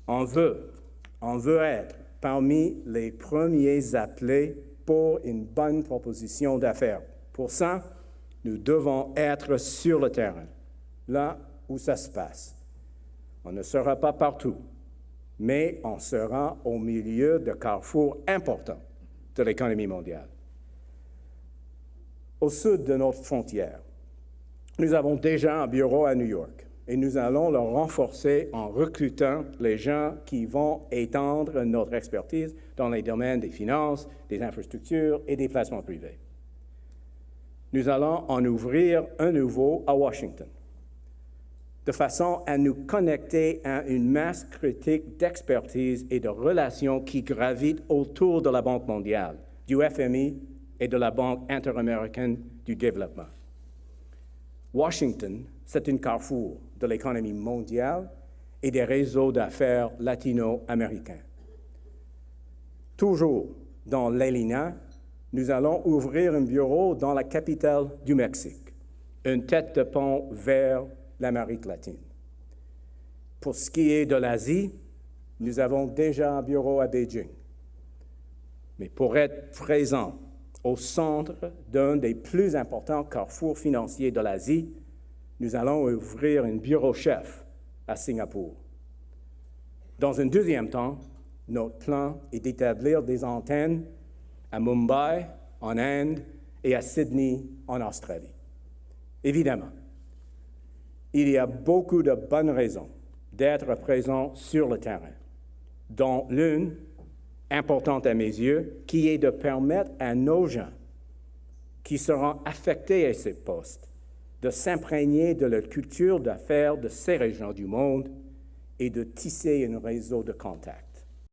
On veut être parmi les premiers appelés pour une bonne proposition d'affaires. Pour ça, nous devons être sur le terrain, là où ça se passe. On ne sera pas partout, mais on sera au milieu de carrefours importants de l'économie mondiale. Au sud de notre frontière, nous avons déjà un bureau à New York et nous allons le renforcer en recrutant les gens qui vont étendre notre expertise dans les domaines des finances, des infrastructures et des placements privés. Nous allons en ouvrir un nouveau à Washington, de façon à nous connecter à une masse critique d'expertise et de relations qui gravitent autour de la Banque mondiale, du FMI et de la Banque interaméricaine du développement. Washington, c'est un carrefour de l'économie mondiale et des réseaux d'affaires latino-américains. Toujours dans l'ELINA, nous allons ouvrir un bureau dans la capitale du Mexique, une tête de pont vers l'Amérique latine. Pour ce qui est de l'Asie, nous avons déjà un bureau à Beijing. Mais pour être présent au centre d'un des plus importants carrefours financiers de l'Asie, nous allons ouvrir un bureau-chef à Singapour. Dans un deuxième temps, notre plan est d'établir des antennes à Mumbai, en Inde, et à Sydney, en Australie. Évidemment, il y a beaucoup de bonnes raisons d'être présent sur le terrain, dont l'une, importante à mes yeux, qui est de permettre à nos gens qui seront affectés à ces postes de s'imprégner de la culture d'affaires de ces régions du monde et de tisser un réseau de contacts.